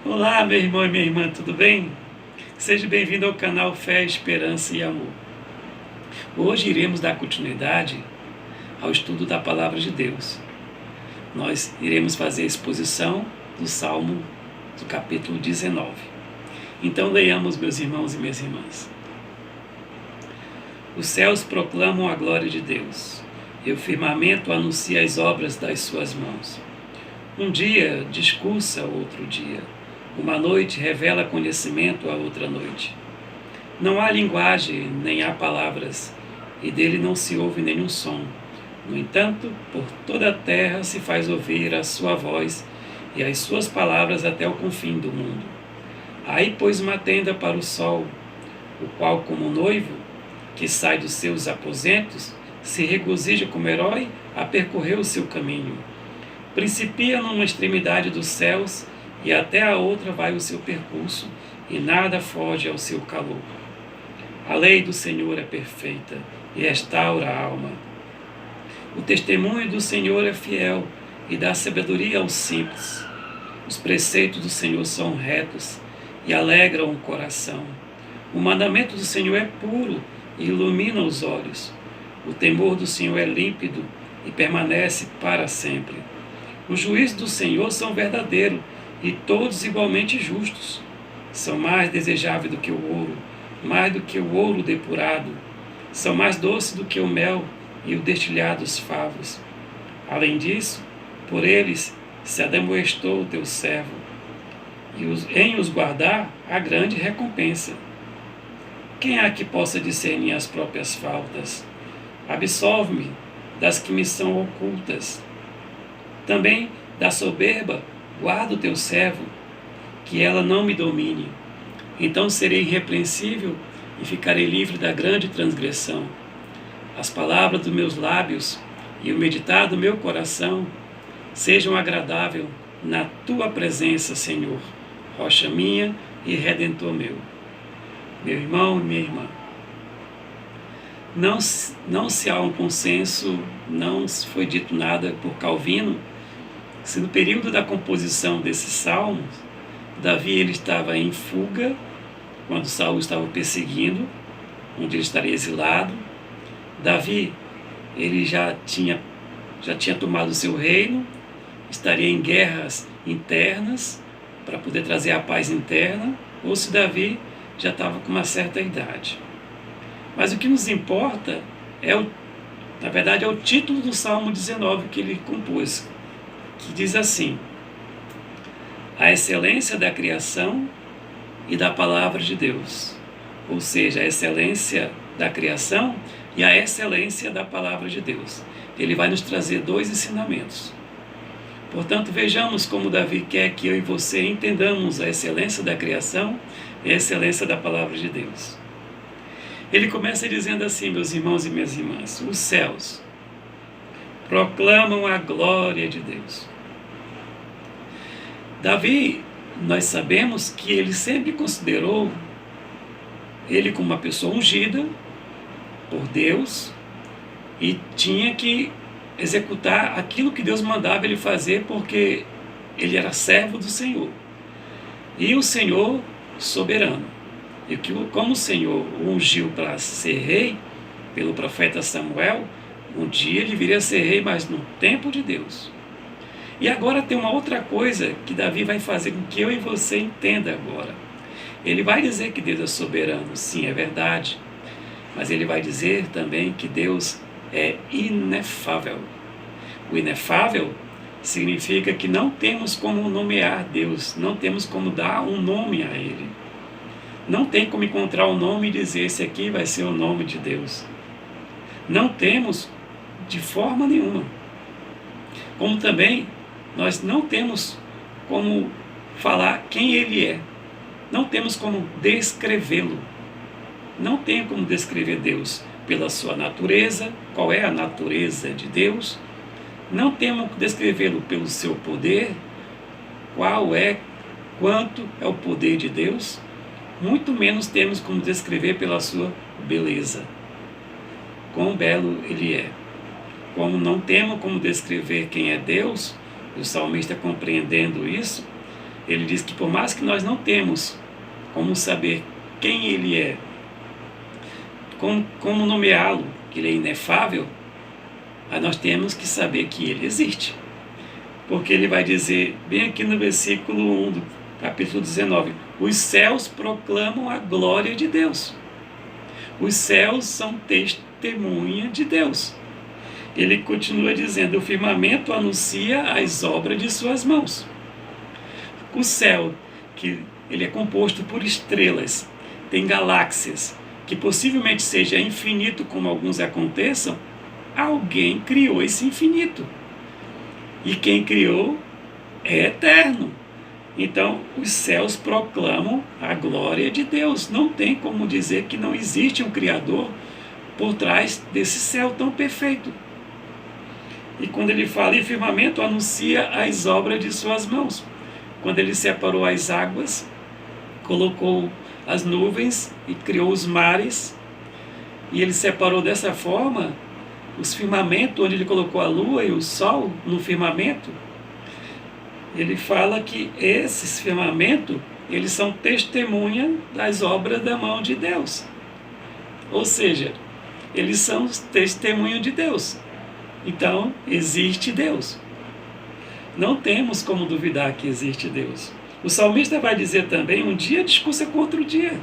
Olá, meu irmão e minha irmã, tudo bem? Seja bem-vindo ao canal Fé, Esperança e Amor. Hoje iremos dar continuidade ao estudo da Palavra de Deus. Nós iremos fazer a exposição do Salmo do capítulo 19. Então leiamos, meus irmãos e minhas irmãs. Os céus proclamam a glória de Deus, e o firmamento anuncia as obras das suas mãos. Um dia discursa outro dia. Uma noite revela conhecimento a outra noite. Não há linguagem, nem há palavras, e dele não se ouve nenhum som. No entanto, por toda a terra se faz ouvir a sua voz e as suas palavras até o confim do mundo. Aí pôs uma tenda para o sol, o qual, como noivo, que sai dos seus aposentos, se regozija como herói a percorrer o seu caminho. Principia numa extremidade dos céus, e até a outra vai o seu percurso, e nada foge ao seu calor. A lei do Senhor é perfeita, e restaura a alma. O testemunho do Senhor é fiel, e dá sabedoria aos simples. Os preceitos do Senhor são retos, e alegram o coração. O mandamento do Senhor é puro, e ilumina os olhos. O temor do Senhor é límpido, e permanece para sempre. Os juízos do Senhor são verdadeiros, e todos igualmente justos. São mais desejáveis do que o ouro, mais do que o ouro depurado. São mais doces do que o mel e o destilhado dos favos. Além disso, por eles se ademoestou o teu servo, e em os guardar há grande recompensa. Quem há que possa discernir as próprias faltas? Absolve-me das que me são ocultas. Também da soberba guarda o teu servo, que ela não me domine. Então serei irrepreensível e ficarei livre da grande transgressão. As palavras dos meus lábios e o meditar do meu coração sejam agradáveis na tua presença, Senhor, rocha minha e redentor meu. Meu irmão e minha irmã, não se há um consenso, não foi dito nada por Calvino, se no período da composição desses salmos, Davi ele estava em fuga, quando Saul estava perseguindo, onde ele estaria exilado. Davi ele já tinha tomado o seu reino, estaria em guerras internas, para poder trazer a paz interna, ou se Davi já estava com uma certa idade. Mas o que nos importa na verdade, é o título do Salmo 19 que ele compôs, que diz assim: a excelência da criação e da palavra de Deus. Ou seja, a excelência da criação e a excelência da palavra de Deus. Ele vai nos trazer dois ensinamentos. Portanto, vejamos como Davi quer que eu e você entendamos a excelência da criação e a excelência da palavra de Deus. Ele começa dizendo assim, meus irmãos e minhas irmãs: os céus proclamam a glória de Deus. Davi, nós sabemos que ele sempre considerou ele como uma pessoa ungida por Deus e tinha que executar aquilo que Deus mandava ele fazer, porque ele era servo do Senhor. E o Senhor soberano. E como o Senhor o ungiu para ser rei, pelo profeta Samuel, um dia ele viria a ser rei, mas no tempo de Deus. E agora tem uma outra coisa que Davi vai fazer com que eu e você entenda agora. Ele vai dizer que Deus é soberano, sim, é verdade. Mas ele vai dizer também que Deus é inefável. O inefável significa que não temos como nomear Deus, não temos como dar um nome a Ele. Não tem como encontrar um nome e dizer: esse aqui vai ser o nome de Deus. Não temos de forma nenhuma. Como também nós não temos como falar quem Ele é. Não temos como descrevê-lo. Não tem como descrever Deus pela sua natureza, qual é a natureza de Deus. Não temos como descrevê-lo pelo seu poder, quanto é o poder de Deus. Muito menos temos como descrever pela sua beleza, quão belo Ele é. Como não temos como descrever quem é Deus, o salmista compreendendo isso, ele diz que por mais que nós não temos como saber quem ele é, como nomeá-lo, que ele é inefável, mas nós temos que saber que ele existe. Porque ele vai dizer, bem aqui no versículo 1 do capítulo 19, os céus proclamam a glória de Deus. Os céus são testemunha de Deus. Ele continua dizendo, o firmamento anuncia as obras de suas mãos. O céu, que ele é composto por estrelas, tem galáxias, que possivelmente seja infinito como alguns aconteçam, alguém criou esse infinito. E quem criou é eterno. Então, os céus proclamam a glória de Deus. Não tem como dizer que não existe um Criador por trás desse céu tão perfeito. E quando ele fala em firmamento, anuncia as obras de suas mãos. Quando ele separou as águas, colocou as nuvens e criou os mares, e ele separou dessa forma os firmamentos, onde ele colocou a lua e o sol no firmamento. Ele fala que esses firmamentos, eles são testemunha das obras da mão de Deus. Ou seja, eles são testemunho de Deus. Então, existe Deus. Não temos como duvidar que existe Deus. O salmista vai dizer também, um dia discursa contra o dia.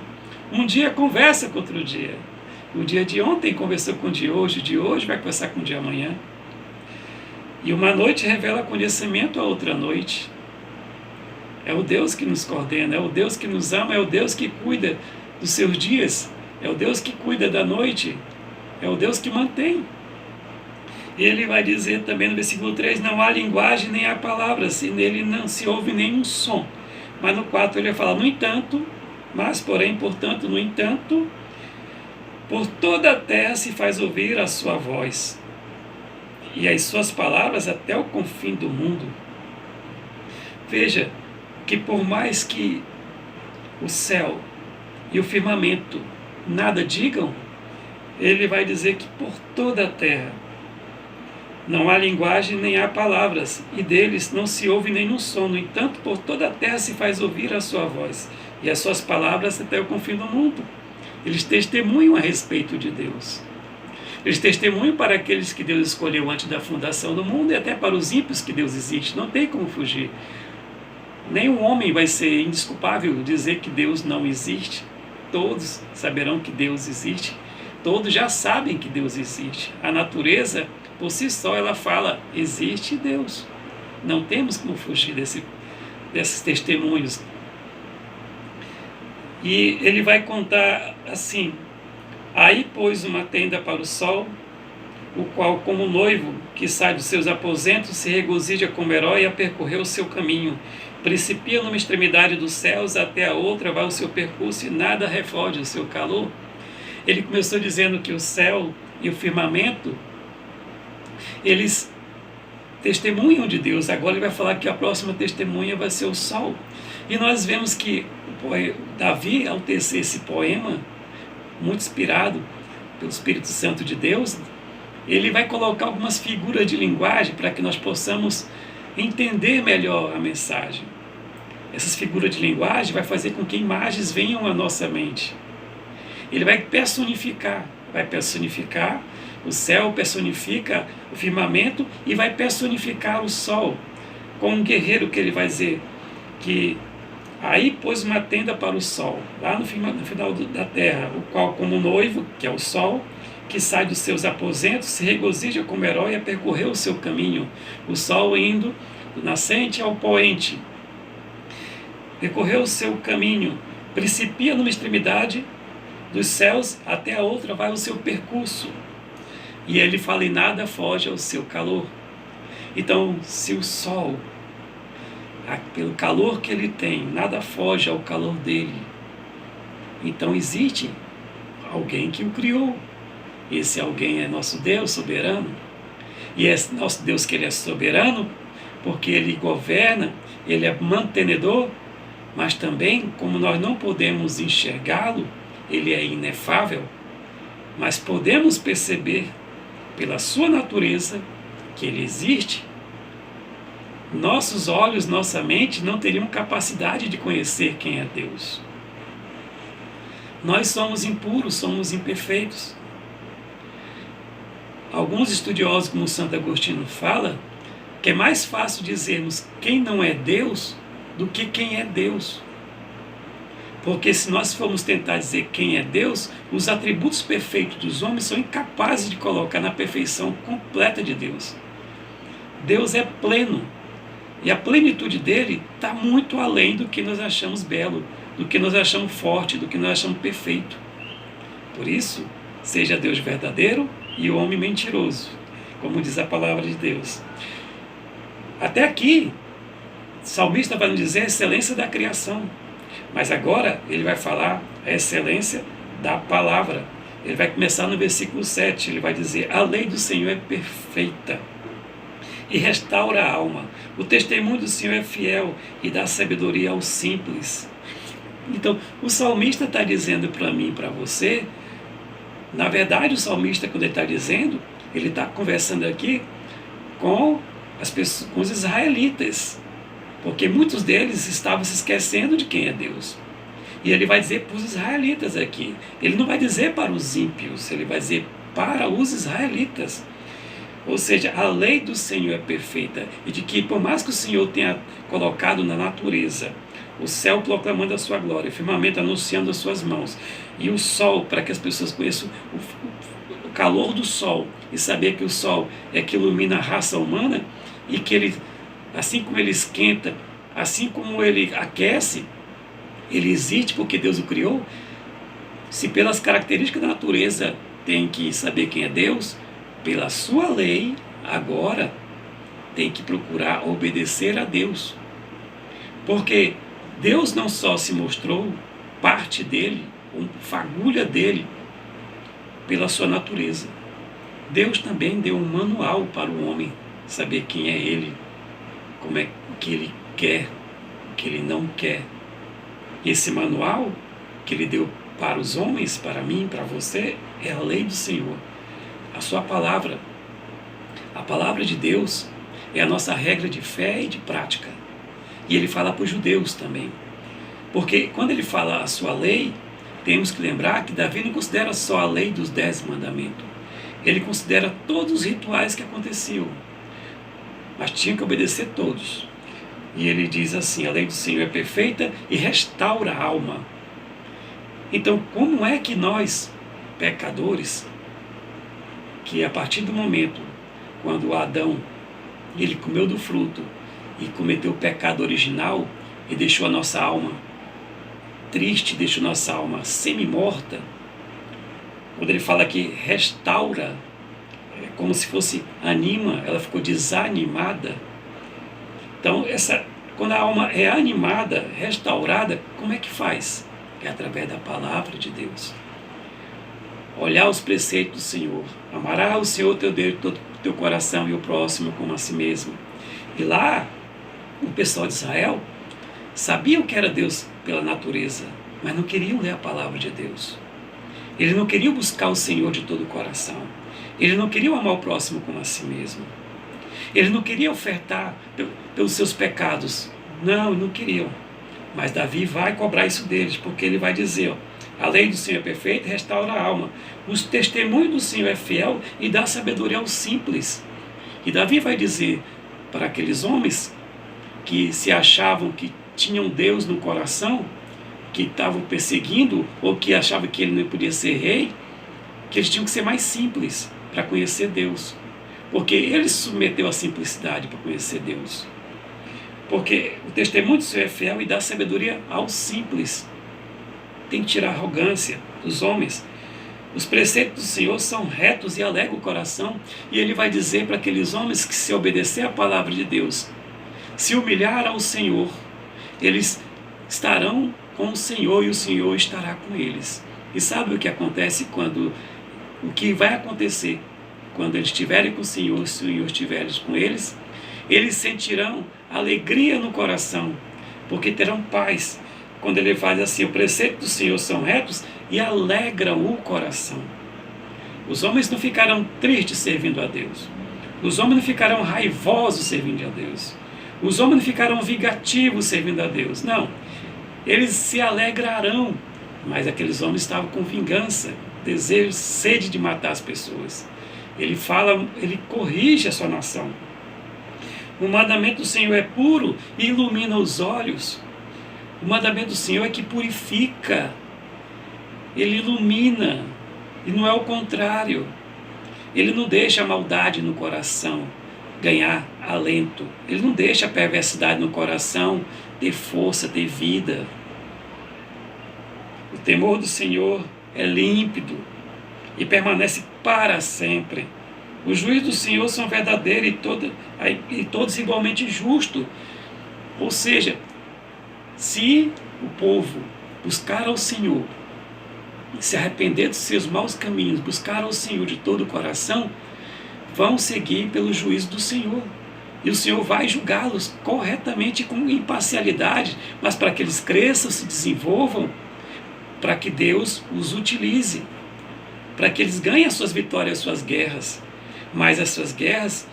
Um dia conversa contra o dia. O dia de ontem conversou com o de hoje vai conversar com o de amanhã. E uma noite revela conhecimento a outra noite. É o Deus que nos coordena, é o Deus que nos ama, é o Deus que cuida dos seus dias, é o Deus que cuida da noite, é o Deus que mantém. Ele vai dizer também no versículo 3, não há linguagem nem há palavras, e nele não se ouve nenhum som. Mas no 4 ele vai falar, no entanto, mas porém, portanto, no entanto, por toda a terra se faz ouvir a sua voz, e as suas palavras até o confim do mundo. Veja que por mais que o céu e o firmamento nada digam, ele vai dizer que por toda a terra não há linguagem nem há palavras, e deles não se ouve nenhum som. No entanto, por toda a terra se faz ouvir a sua voz, e as suas palavras até o confim do mundo. Eles testemunham a respeito de Deus. Eles testemunham para aqueles que Deus escolheu antes da fundação do mundo, e até para os ímpios que Deus existe. Não tem como fugir. Nenhum homem vai ser indesculpável dizer que Deus não existe. Todos saberão que Deus existe. Todos já sabem que Deus existe. A natureza, por si só, ela fala, existe Deus. Não temos como fugir desses testemunhos. E ele vai contar assim, aí pôs uma tenda para o sol, o qual, como noivo que sai dos seus aposentos, se regozija como herói a percorrer o seu caminho. Principia numa extremidade dos céus, até a outra vai o seu percurso, e nada refoge o seu calor. Ele começou dizendo que o céu e o firmamento, eles testemunham de Deus. Agora ele vai falar que a próxima testemunha vai ser o sol. E nós vemos que Davi, ao tecer esse poema, muito inspirado pelo Espírito Santo de Deus, ele vai colocar algumas figuras de linguagem para que nós possamos entender melhor a mensagem. Essas figuras de linguagem vai fazer com que imagens venham à nossa mente. Ele vai personificar o céu, personifica o firmamento e vai personificar o sol, como um guerreiro que ele vai dizer que aí pôs uma tenda para o sol, lá no final da terra, o qual como noivo, que é o sol, que sai dos seus aposentos, se regozija como herói a percorrer o seu caminho, o sol indo do nascente ao poente. Percorreu o seu caminho, principia numa extremidade dos céus, até a outra vai o seu percurso. E ele fala, e nada foge ao seu calor. Então, se o sol, pelo calor que ele tem, nada foge ao calor dele, então existe alguém que o criou. Esse alguém é nosso Deus soberano. E é nosso Deus que ele é soberano, porque ele governa, ele é mantenedor, mas também, como nós não podemos enxergá-lo, ele é inefável, mas podemos perceber pela sua natureza que ele existe. nossos olhos, nossa mente não teriam capacidade de conhecer quem é Deus. Nós somos impuros, somos imperfeitos. Alguns estudiosos, como Santo Agostinho fala, que é mais fácil dizermos quem não é Deus do que quem é Deus. Porque se nós formos tentar dizer quem é Deus, os atributos perfeitos dos homens são incapazes de colocar na perfeição completa de Deus. Deus é pleno, e a plenitude dele está muito além do que nós achamos belo, do que nós achamos forte, do que nós achamos perfeito. Por isso, seja Deus verdadeiro e o homem mentiroso, como diz a palavra de Deus. Até aqui, o salmista vai nos dizer a excelência da criação, mas agora ele vai falar a excelência da palavra. Ele vai começar no versículo 7, ele vai dizer: a lei do Senhor é perfeita e restaura a alma. O testemunho do Senhor é fiel e dá sabedoria aos simples. Então, o salmista está dizendo para mim e para você, na verdade o salmista, quando ele está dizendo, ele está conversando aqui com as pessoas, com os israelitas, porque muitos deles estavam se esquecendo de quem é Deus. E ele vai dizer para os israelitas aqui, ele não vai dizer para os ímpios, ele vai dizer para os israelitas. Ou seja, a lei do Senhor é perfeita, e de que por mais que o Senhor tenha colocado na natureza o céu proclamando a sua glória, o firmamento anunciando as suas mãos, e o sol, para que as pessoas conheçam o calor do sol, e saber que o sol é que ilumina a raça humana, e que ele, assim como ele esquenta, assim como ele aquece, ele existe porque Deus o criou. Se pelas características da natureza tem que saber quem é Deus, pela sua lei, agora tem que procurar obedecer a Deus. Porque Deus não só se mostrou parte dele, fagulha dele, pela sua natureza. Deus também deu um manual para o homem saber quem é ele, como é que ele quer, o que ele não quer. Esse manual que ele deu para os homens, para mim, para você, é a lei do Senhor. A sua palavra, a palavra de Deus, é a nossa regra de fé e de prática. E ele fala para os judeus também. Porque quando ele fala a sua lei, temos que lembrar que Davi não considera só a lei dos 10 mandamentos. Ele considera todos os rituais que aconteciam. Mas tinha que obedecer todos. E ele diz assim: a lei do Senhor é perfeita e restaura a alma. Então, como é que nós, pecadores, que a partir do momento quando Adão ele comeu do fruto e cometeu o pecado original e deixou a nossa alma triste, deixou a nossa alma semi-morta, quando ele fala que restaura, é como se fosse anima, ela ficou desanimada. Então, quando a alma é animada, restaurada, como é que faz? É através da palavra de Deus. Olhar os preceitos do Senhor. Amarás o Senhor teu Deus de todo o teu coração e o próximo como a si mesmo. E lá, o pessoal de Israel sabiam que era Deus pela natureza, mas não queriam ler a palavra de Deus. Eles não queriam buscar o Senhor de todo o coração. Eles não queriam amar o próximo como a si mesmo. Eles não queriam ofertar pelos seus pecados. Não queriam. Mas Davi vai cobrar isso deles, porque ele vai dizer: a lei do Senhor é perfeita e restaura a alma. Os testemunhos do Senhor é fiel e dá sabedoria aos simples. E Davi vai dizer para aqueles homens que se achavam que tinham Deus no coração, que estavam perseguindo, ou que achavam que ele não podia ser rei, que eles tinham que ser mais simples para conhecer Deus. Porque ele se submeteu à simplicidade para conhecer Deus. Porque o testemunho do Senhor é fiel e dá sabedoria aos simples. Tem que tirar a arrogância dos homens. Os preceitos do Senhor são retos e alegram o coração. E ele vai dizer para aqueles homens que, se obedecer à palavra de Deus, se humilhar ao Senhor, eles estarão com o Senhor e o Senhor estará com eles. E sabe o que acontece o que vai acontecer quando eles estiverem com o Senhor, se o Senhor estiver com eles? Eles sentirão alegria no coração, porque terão paz. Quando ele faz assim: o preceito do Senhor são retos e alegram o coração. Os homens não ficarão tristes servindo a Deus. Os homens não ficarão raivosos servindo a Deus. Os homens não ficarão vingativos servindo a Deus. Não. Eles se alegrarão. Mas aqueles homens estavam com vingança, desejo, sede de matar as pessoas. Ele fala, ele corrige a sua nação. O mandamento do Senhor é puro e ilumina os olhos. O mandamento do Senhor é que purifica. Ele ilumina. E não é o contrário. Ele não deixa a maldade no coração ganhar alento. Ele não deixa a perversidade no coração ter força, ter vida. O temor do Senhor é límpido e permanece para sempre. Os juízos do Senhor são verdadeiros e todos igualmente justos. Ou seja, se o povo buscar ao Senhor, se arrepender dos seus maus caminhos, buscar ao Senhor de todo o coração, vão seguir pelo juízo do Senhor. E o Senhor vai julgá-los corretamente, com imparcialidade, mas para que eles cresçam, se desenvolvam, para que Deus os utilize, para que eles ganhem as suas vitórias, as suas guerras. Mas as suas guerras,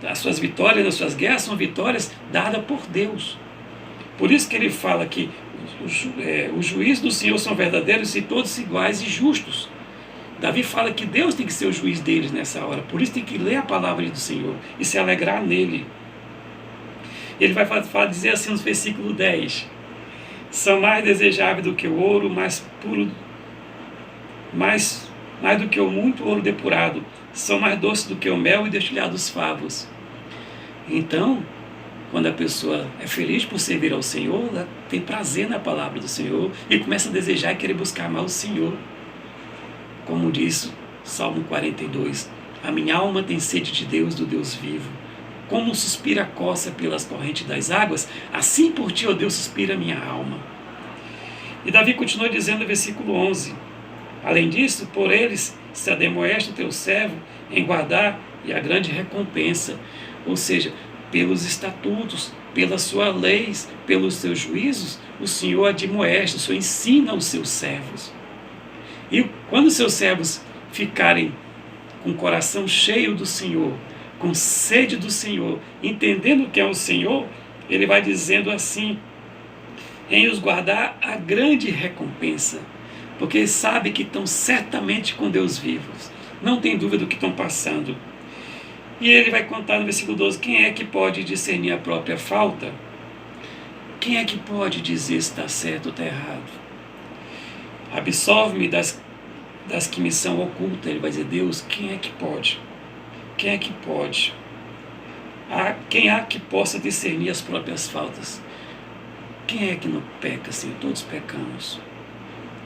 as suas vitórias nas suas guerras são vitórias dadas por Deus. Por isso que ele fala que os juízos do Senhor são verdadeiros e todos iguais e justos. Davi fala que Deus tem que ser o juiz deles nessa hora. Por isso tem que ler a palavra do Senhor e se alegrar nele. Ele vai dizer assim no versículo 10. São mais desejáveis do que o ouro, mais puro, mais do que o muito ouro depurado. São mais doces do que o mel e destilhados favos. Então, quando a pessoa é feliz por servir ao Senhor, ela tem prazer na palavra do Senhor e começa a desejar e querer buscar mais o Senhor. Como diz Salmo 42, a minha alma tem sede de Deus, do Deus vivo. Como suspira a coça pelas correntes das águas, assim por ti, ó Deus, suspira a minha alma. E Davi continua dizendo no versículo 11, além disso, por eles se ademoeste o teu servo em guardar e a grande recompensa. Ou seja, pelos estatutos, pelas suas leis, pelos seus juízos, o Senhor admoesta, o Senhor ensina os seus servos. E quando os seus servos ficarem com o coração cheio do Senhor, com sede do Senhor, entendendo que é o Senhor, ele vai dizendo assim, em os guardar a grande recompensa, porque eles sabem que estão certamente com Deus vivos, não tem dúvida do que estão passando. E ele vai contar no versículo 12, quem é que pode discernir a própria falta? Quem é que pode dizer se está certo ou está errado? Absolve-me das que me são ocultas. Ele vai dizer, Deus, quem é que pode? Quem é que pode? Quem há que possa discernir as próprias faltas? Quem é que não peca assim? Todos pecamos.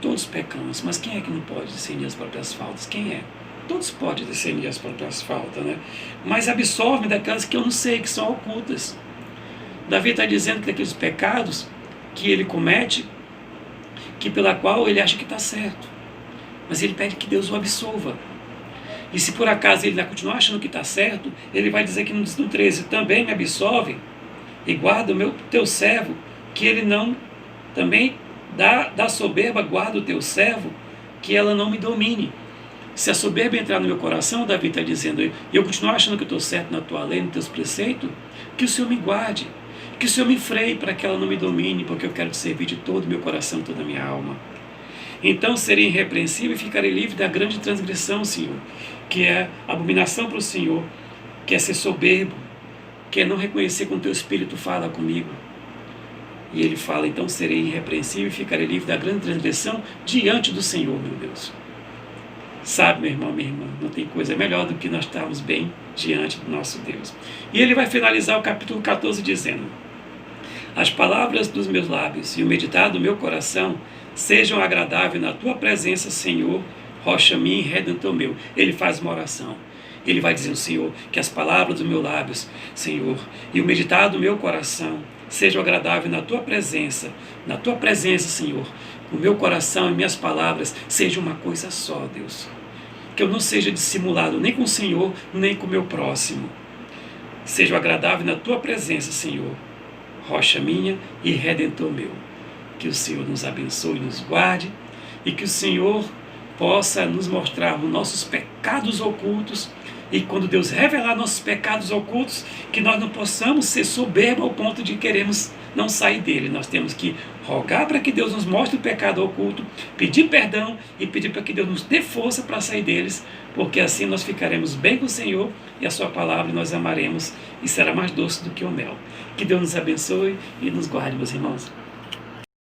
Todos pecamos, mas quem é que não pode discernir as próprias faltas? Quem é? Todos podem discernir as próprias faltas, né? Mas absorve daquelas que eu não sei, que são ocultas. Davi está dizendo que aqueles pecados que ele comete, que pela qual ele acha que está certo, mas ele pede que Deus o absolva. E se por acaso ele continuar achando que está certo, ele vai dizer que no 13, também me absolve e guarda o teu servo, que ele não, também da soberba guarda o teu servo, que ela não me domine. Se a soberba entrar no meu coração, Davi está dizendo, e eu continuar achando que eu estou certo na tua lei, nos teus preceitos, que o Senhor me guarde, que o Senhor me freie para que ela não me domine, porque eu quero te servir de todo o meu coração, toda a minha alma. Então serei irrepreensível e ficarei livre da grande transgressão, Senhor, que é abominação para o Senhor, que é ser soberbo, que é não reconhecer quando o teu Espírito fala comigo. E ele fala, então serei irrepreensível e ficarei livre da grande transgressão diante do Senhor, meu Deus. Sabe, meu irmão, minha irmã, não tem coisa melhor do que nós estarmos bem diante do nosso Deus. E ele vai finalizar o capítulo 14 dizendo, as palavras dos meus lábios e o meditar do meu coração sejam agradáveis na tua presença, Senhor, rocha minha e redentor meu. Ele faz uma oração. Ele vai dizer ao Senhor que as palavras dos meus lábios, Senhor, e o meditar do meu coração sejam agradáveis na tua presença, Senhor. O meu coração e minhas palavras sejam uma coisa só, Deus. Que eu não seja dissimulado nem com o Senhor, nem com o meu próximo. Sejam agradáveis na tua presença, Senhor, rocha minha e redentor meu. Que o Senhor nos abençoe e nos guarde, e que o Senhor possa nos mostrar os nossos pecados ocultos E quando Deus revelar nossos pecados ocultos, que nós não possamos ser soberbos ao ponto de queremos não sair dele. Nós temos que rogar para que Deus nos mostre o pecado oculto, pedir perdão e pedir para que Deus nos dê força para sair deles, porque assim nós ficaremos bem com o Senhor e a sua palavra nós amaremos e será mais doce do que o mel. Que Deus nos abençoe e nos guarde, meus irmãos.